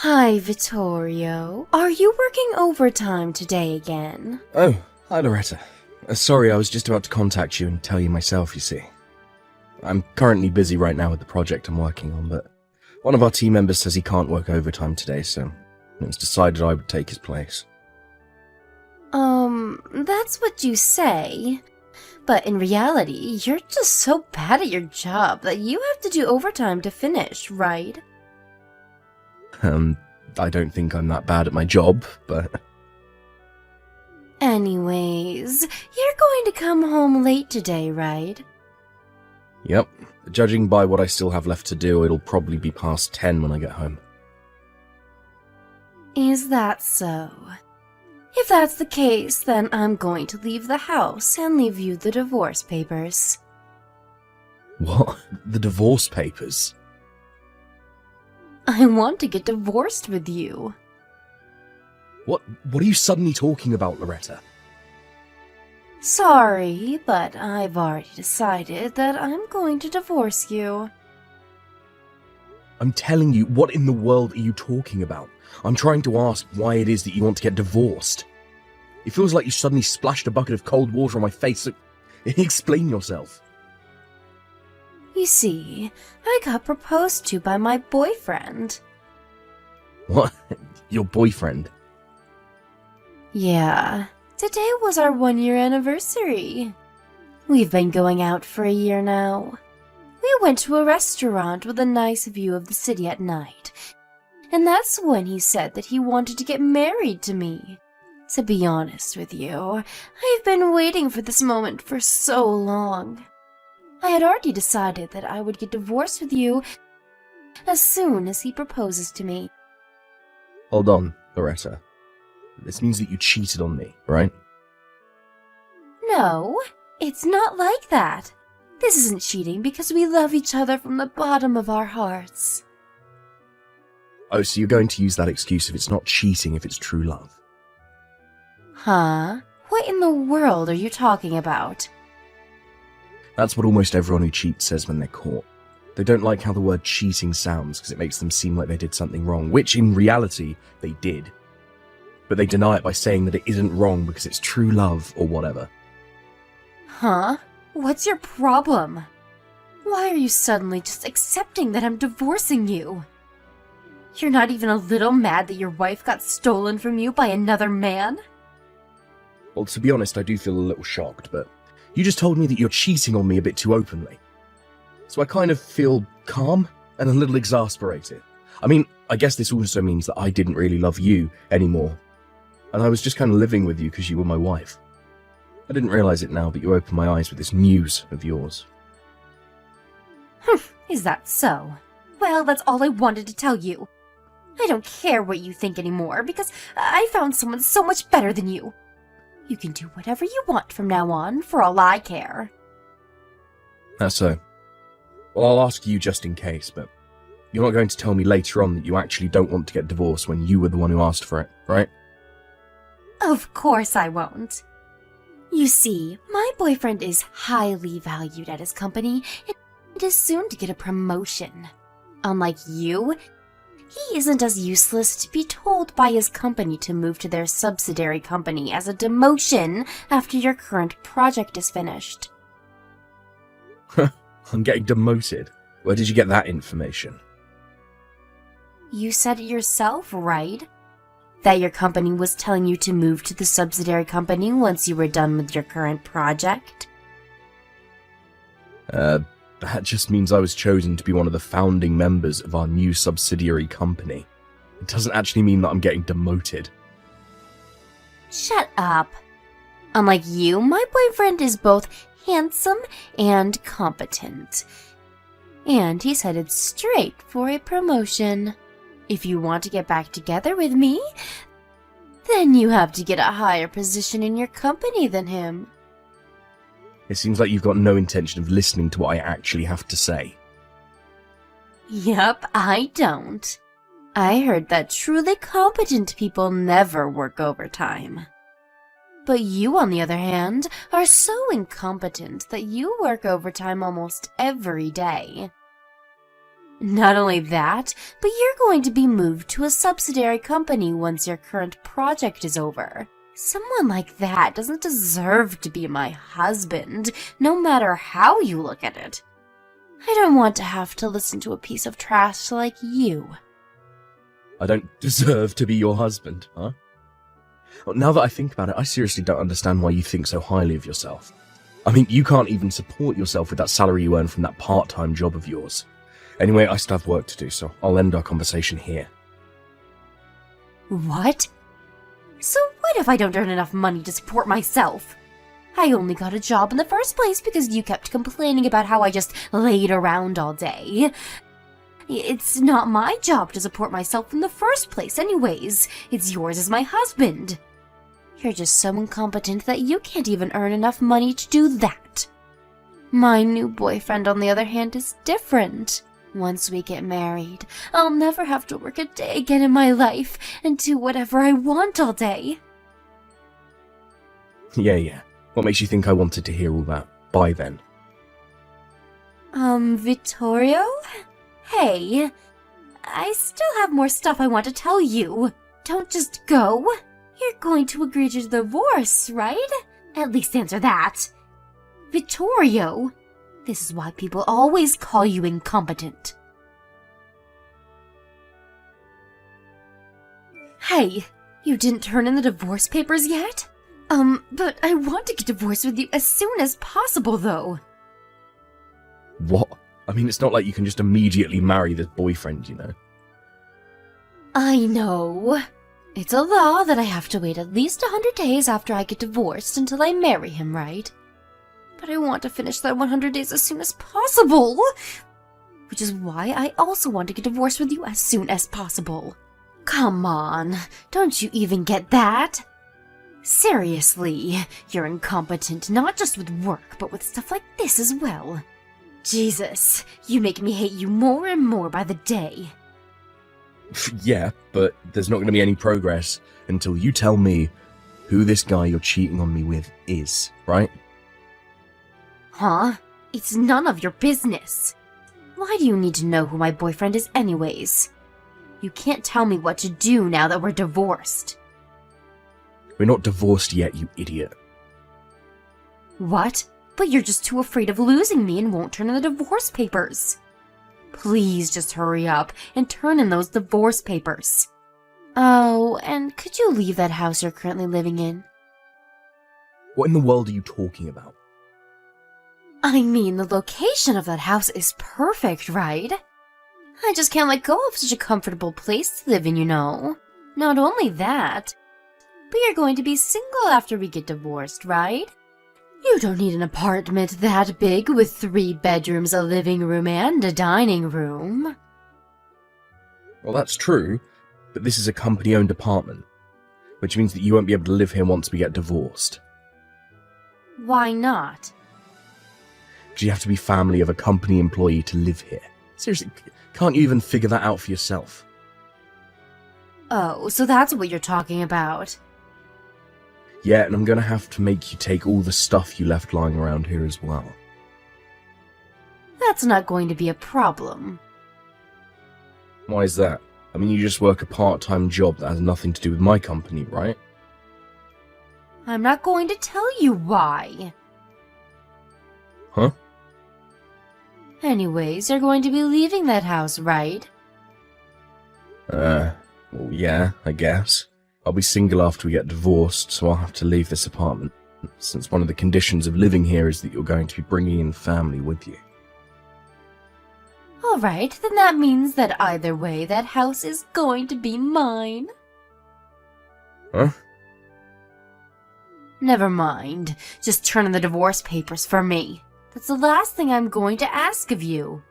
Hi, Vittorio. Are you working overtime today again? Oh, hi Loretta. Sorry, I was just about to contact you and tell you myself, you see. I'm currently busy right now with the project I'm working on, but one of our team members says he can't work overtime today, so it was decided I would take his place. That's what you say. But in reality, you're just so bad at your job that you have to do overtime to finish, right? I don't think I'm that bad at my job, but... Anyways, you're going to come home late today, right? Yep. Judging by what I still have left to do, it'll probably be past 10 when I get home. Is that so? If that's the case, then I'm going to leave the house and leave you the divorce papers. What? The divorce papers? I want to get divorced with you. What are you suddenly talking about, Loretta? Sorry, but I've already decided that I'm going to divorce you. I'm telling you, what in the world are you talking about? I'm trying to ask why it is that you want to get divorced. It feels like you suddenly splashed a bucket of cold water on my face, so explain yourself. You see, I got proposed to by my boyfriend. What? Your boyfriend? Yeah, today was our 1-year anniversary. We've been going out for a year now. We went to a restaurant with a nice view of the city at night, and that's when he said that he wanted to get married to me. To be honest with you, I've been waiting for this moment for so long. I had already decided that I would get divorced with you as soon as he proposes to me. Hold on, Loretta. This means that you cheated on me, right? No, it's not like that. This isn't cheating because we love each other from the bottom of our hearts. Oh, so you're going to use that excuse if it's not cheating, if it's true love? Huh? What in the world are you talking about? That's what almost everyone who cheats says when they're caught. They don't like how the word cheating sounds because it makes them seem like they did something wrong, which in reality, they did. But they deny it by saying that it isn't wrong because it's true love or whatever. Huh? What's your problem? Why are you suddenly just accepting that I'm divorcing you? You're not even a little mad that your wife got stolen from you by another man? Well, to be honest, I do feel a little shocked, but you just told me that you're cheating on me a bit too openly. So I kind of feel calm and a little exasperated. I mean, I guess this also means that I didn't really love you anymore. And I was just kind of living with you because you were my wife. I didn't realize it now, but you opened my eyes with this news of yours. Is that so? Well, that's all I wanted to tell you. I don't care what you think anymore because I found someone so much better than you. You can do whatever you want from now on, for all I care. That's so. Well, I'll ask you just in case, but you're not going to tell me later on that you actually don't want to get divorced when you were the one who asked for it, right? Of course I won't. You see, my boyfriend is highly valued at his company and is soon to get a promotion. Unlike you, he isn't as useless to be told by his company to move to their subsidiary company as a demotion after your current project is finished. I'm getting demoted. Where did you get that information? You said it yourself, right? That your company was telling you to move to the subsidiary company once you were done with your current project? That just means I was chosen to be one of the founding members of our new subsidiary company. It doesn't actually mean that I'm getting demoted. Shut up. Unlike you, my boyfriend is both handsome and competent. And he's headed straight for a promotion. If you want to get back together with me, then you have to get a higher position in your company than him. It seems like you've got no intention of listening to what I actually have to say. Yup, I don't. I heard that truly competent people never work overtime. But you, on the other hand, are so incompetent that you work overtime almost every day. Not only that, but you're going to be moved to a subsidiary company once your current project is over. Someone like that doesn't deserve to be my husband, no matter how you look at it. I don't want to have to listen to a piece of trash like you. I don't deserve to be your husband, huh? Well, now that I think about it, I seriously don't understand why you think so highly of yourself. I mean, you can't even support yourself with that salary you earn from that part-time job of yours. Anyway, I still have work to do, so I'll end our conversation here. What? So what if I don't earn enough money to support myself? I only got a job in the first place because you kept complaining about how I just laid around all day. It's not my job to support myself in the first place anyways. It's yours as my husband. You're just so incompetent that you can't even earn enough money to do that. My new boyfriend, on the other hand, is different. Once we get married, I'll never have to work a day again in my life and do whatever I want all day. Yeah. What makes you think I wanted to hear all that? Bye then. Vittorio? Hey, I still have more stuff I want to tell you. Don't just go. You're going to agree to divorce, right? At least answer that. Vittorio, this is why people always call you incompetent. Hey, you didn't turn in the divorce papers yet? But I want to get divorced with you as soon as possible, though. What? I mean, it's not like you can just immediately marry this boyfriend, you know? I know. It's a law that I have to wait at least 100 days after I get divorced until I marry him, right? But I want to finish that 100 days as soon as possible. Which is why I also want to get divorced with you as soon as possible. Come on, don't you even get that? Seriously, you're incompetent not just with work, but with stuff like this as well. Jesus, you make me hate you more and more by the day. Yeah, but there's not going to be any progress until you tell me who this guy you're cheating on me with is, right? Huh? It's none of your business. Why do you need to know who my boyfriend is anyways? You can't tell me what to do now that we're divorced. We're not divorced yet, you idiot. What? But you're just too afraid of losing me and won't turn in the divorce papers. Please just hurry up and turn in those divorce papers. Oh, and could you leave that house you're currently living in? What in the world are you talking about? I mean, the location of that house is perfect, right? I just can't let go of such a comfortable place to live in, you know. Not only that, but you're going to be single after we get divorced, right? You don't need an apartment that big with 3 bedrooms, a living room, and a dining room. Well, that's true, but this is a company-owned apartment, which means that you won't be able to live here once we get divorced. Why not? Do you have to be family of a company employee to live here? Seriously, can't you even figure that out for yourself? Oh, so that's what you're talking about. Yeah, and I'm gonna have to make you take all the stuff you left lying around here as well. That's not going to be a problem. Why is that? I mean, you just work a part-time job that has nothing to do with my company, right? I'm not going to tell you why. Huh? Anyways, you're going to be leaving that house, right? Well, yeah, I guess. I'll be single after we get divorced, so I'll have to leave this apartment, since one of the conditions of living here is that you're going to be bringing in family with you. Alright, then that means that either way, that house is going to be mine. Huh? Never mind. Just turn in the divorce papers for me. That's the last thing I'm going to ask of you.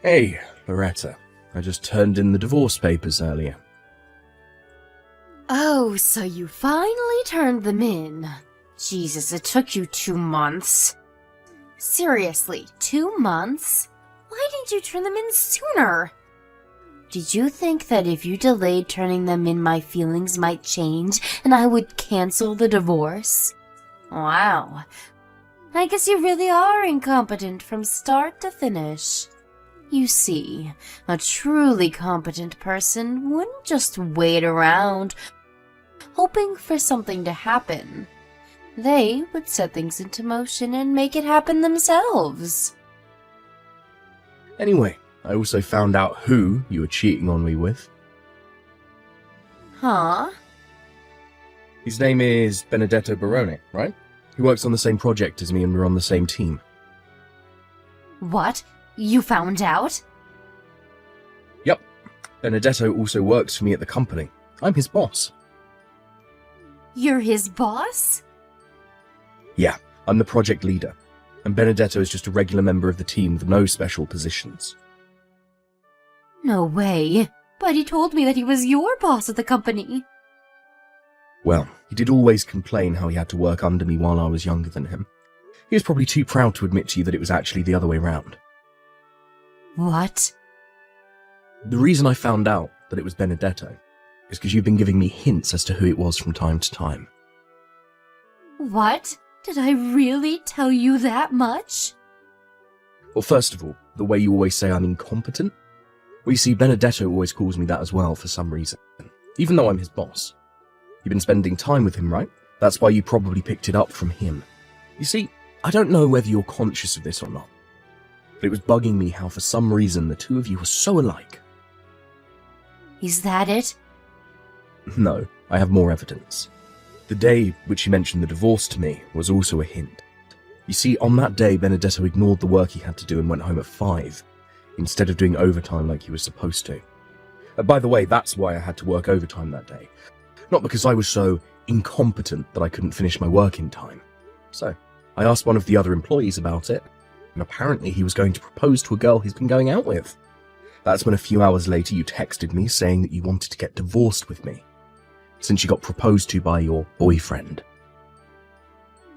Hey, Loretta. I just turned in the divorce papers earlier. Oh, so you finally turned them in. Jesus, it took you 2 months. Seriously, 2 months? Why didn't you turn them in sooner? Did you think that if you delayed turning them in, my feelings might change and I would cancel the divorce? Wow. I guess you really are incompetent from start to finish. You see, a truly competent person wouldn't just wait around, hoping for something to happen. They would set things into motion and make it happen themselves. Anyway, I also found out who you were cheating on me with. Huh? His name is Benedetto Barone, right? He works on the same project as me and we're on the same team. What? You found out? Yep. Benedetto also works for me at the company. I'm his boss. You're his boss? Yeah, I'm the project leader. And Benedetto is just a regular member of the team with no special positions. No way. But he told me that he was your boss at the company. Well, he did always complain how he had to work under me while I was younger than him. He was probably too proud to admit to you that it was actually the other way round. What? The reason I found out that it was Benedetto is because you've been giving me hints as to who it was from time to time. What? Did I really tell you that much? Well, first of all, the way you always say I'm incompetent. Well, you see, Benedetto always calls me that as well for some reason, even though I'm his boss. You've been spending time with him, right? That's why you probably picked it up from him. You see, I don't know whether you're conscious of this or not, but it was bugging me how for some reason the two of you were so alike. Is that it? No, I have more evidence. The day which he mentioned the divorce to me was also a hint. You see, on that day, Benedetto ignored the work he had to do and went home at 5, instead of doing overtime like he was supposed to. By the way, that's why I had to work overtime that day. Not because I was so incompetent that I couldn't finish my work in time. So, I asked one of the other employees about it, and apparently he was going to propose to a girl he's been going out with. That's when a few hours later you texted me saying that you wanted to get divorced with me, since you got proposed to by your boyfriend.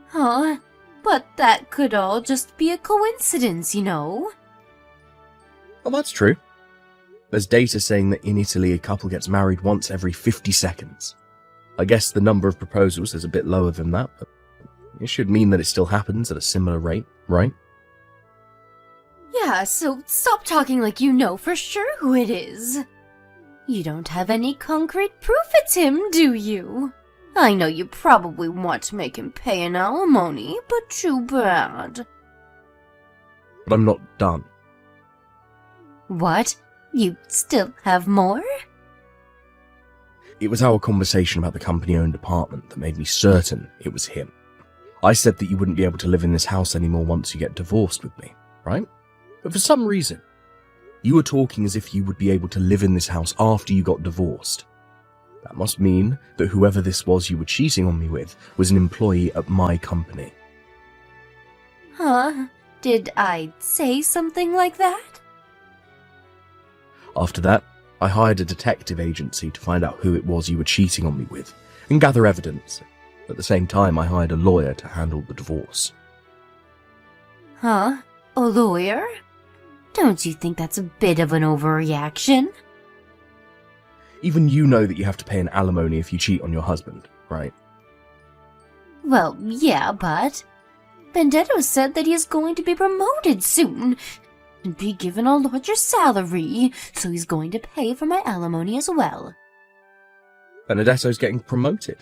Huh? But that could all just be a coincidence, you know? Well, that's true. There's data saying that in Italy a couple gets married once every 50 seconds. I guess the number of proposals is a bit lower than that, but it should mean that it still happens at a similar rate, right? Yeah, so stop talking like you know for sure who it is. You don't have any concrete proof it's him, do you? I know you probably want to make him pay an alimony, but too bad. But I'm not done. What? You still have more? It was our conversation about the company-owned apartment that made me certain it was him. I said that you wouldn't be able to live in this house anymore once you get divorced with me, right? But for some reason, you were talking as if you would be able to live in this house after you got divorced. That must mean that whoever this was you were cheating on me with was an employee at my company. Huh? Did I say something like that? After that, I hired a detective agency to find out who it was you were cheating on me with and gather evidence. At the same time, I hired a lawyer to handle the divorce. Huh? A lawyer? Don't you think that's a bit of an overreaction? Even you know that you have to pay an alimony if you cheat on your husband, right? Well, yeah, but Benedetto said that he is going to be promoted soon and be given a larger salary, so he's going to pay for my alimony as well. Benedetto's getting promoted?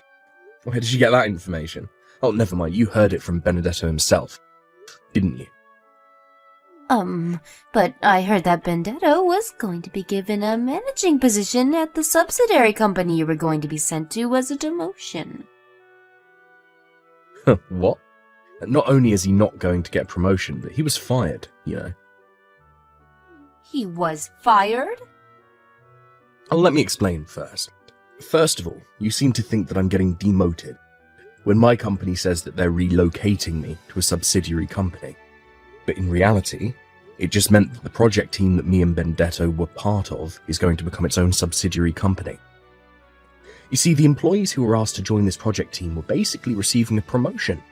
Where did you get that information? Oh, never mind, you heard it from Benedetto himself, didn't you? But I heard that Benedetto was going to be given a managing position at the subsidiary company you were going to be sent to as a demotion. What? Not only is he not going to get a promotion, but he was fired, you know. He was fired? Oh, let me explain first. First of all, you seem to think that I'm getting demoted when my company says that they're relocating me to a subsidiary company. But in reality, it just meant that the project team that me and Benedetto were part of is going to become its own subsidiary company. You see, the employees who were asked to join this project team were basically receiving a promotion.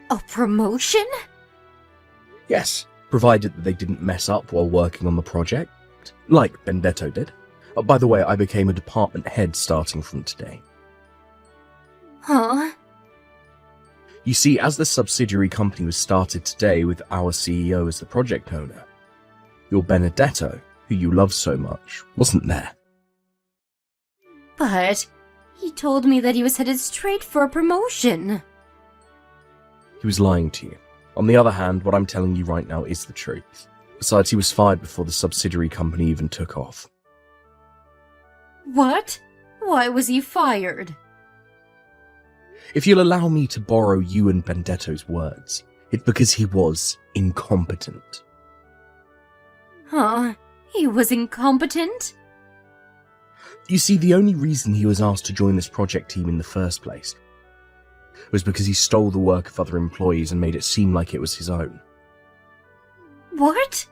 A promotion? Yes, provided that they didn't mess up while working on the project, like Benedetto did. By the way, I became a department head starting from today. Huh? You see, as the subsidiary company was started today with our CEO as the project owner, your Benedetto, who you love so much, wasn't there. But he told me that he was headed straight for a promotion. He was lying to you. On the other hand, what I'm telling you right now is the truth. Besides, he was fired before the subsidiary company even took off. What? Why was he fired? If you'll allow me to borrow you and Benedetto's words, it's because he was incompetent. Huh? He was incompetent? You see, the only reason he was asked to join this project team in the first place was because he stole the work of other employees and made it seem like it was his own. What?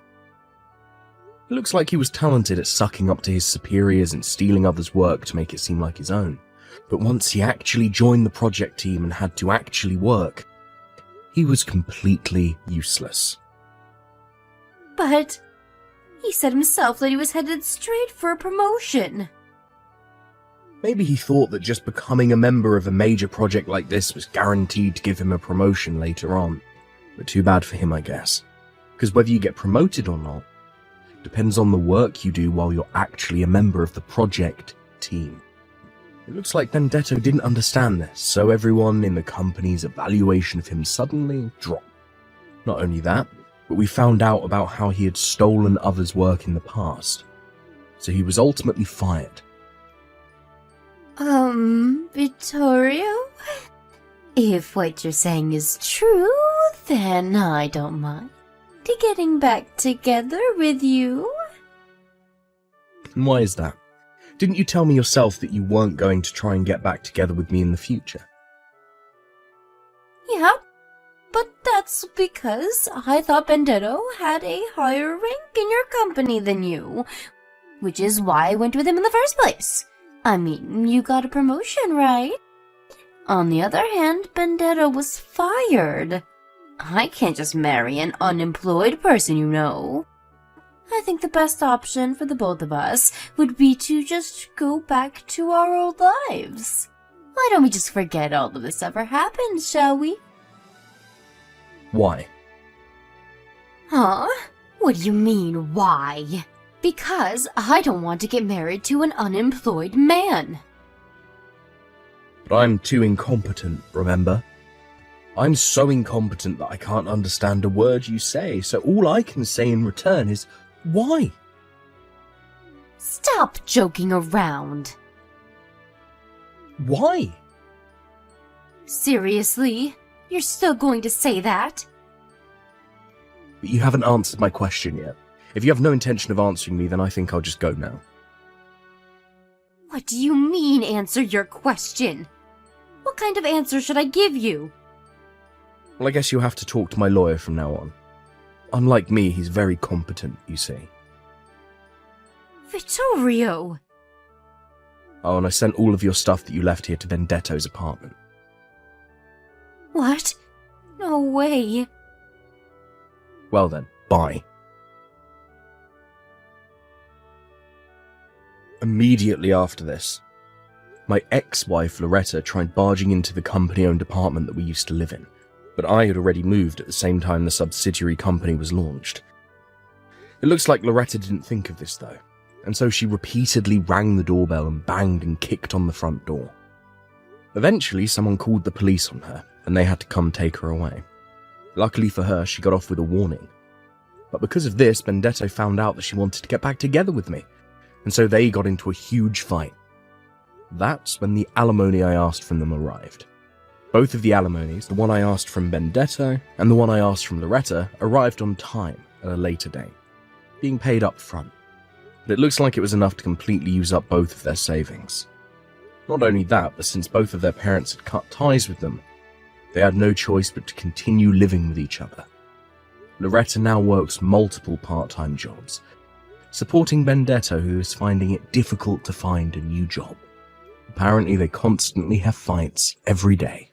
It looks like he was talented at sucking up to his superiors and stealing others' work to make it seem like his own. But once he actually joined the project team and had to actually work, he was completely useless. But he said himself that he was headed straight for a promotion. Maybe he thought that just becoming a member of a major project like this was guaranteed to give him a promotion later on. But too bad for him, I guess. Because whether you get promoted or not depends on the work you do while you're actually a member of the project team. It looks like Benedetto didn't understand this, so everyone in the company's evaluation of him suddenly dropped. Not only that, but we found out about how he had stolen others' work in the past. So he was ultimately fired. Vittorio? If what you're saying is true, then I don't mind getting back together with you. And why is that? Didn't you tell me yourself that you weren't going to try and get back together with me in the future? Yeah, but that's because I thought Benedetto had a higher rank in your company than you, which is why I went with him in the first place. I mean, you got a promotion, right? On the other hand, Benedetto was fired. I can't just marry an unemployed person, you know. I think the best option for the both of us would be to just go back to our old lives. Why don't we just forget all of this ever happened, shall we? Why? Huh? What do you mean, why? Because I don't want to get married to an unemployed man. But I'm too incompetent, remember? I'm so incompetent that I can't understand a word you say, so all I can say in return is, why? Stop joking around. Why? Seriously? You're still going to say that? But you haven't answered my question yet. If you have no intention of answering me, then I think I'll just go now. What do you mean, answer your question? What kind of answer should I give you? Well, I guess you'll have to talk to my lawyer from now on. Unlike me, he's very competent, you see. Vittorio! Oh, and I sent all of your stuff that you left here to Benedetto's apartment. What? No way. Well then, bye. Immediately after this, my ex-wife Loretta tried barging into the company-owned apartment that we used to live in, but I had already moved at the same time the subsidiary company was launched. It looks like Loretta didn't think of this though, and so she repeatedly rang the doorbell and banged and kicked on the front door. Eventually, someone called the police on her, and they had to come take her away. Luckily for her, she got off with a warning. But because of this, Benedetto found out that she wanted to get back together with me, and so they got into a huge fight. That's when the alimony I asked from them arrived. Both of the alimonies, the one I asked from Benedetto and the one I asked from Loretta, arrived on time at a later date, being paid up front. But it looks like it was enough to completely use up both of their savings. Not only that, but since both of their parents had cut ties with them, they had no choice but to continue living with each other. Loretta now works multiple part-time jobs, supporting Benedetto, who is finding it difficult to find a new job. Apparently they constantly have fights every day.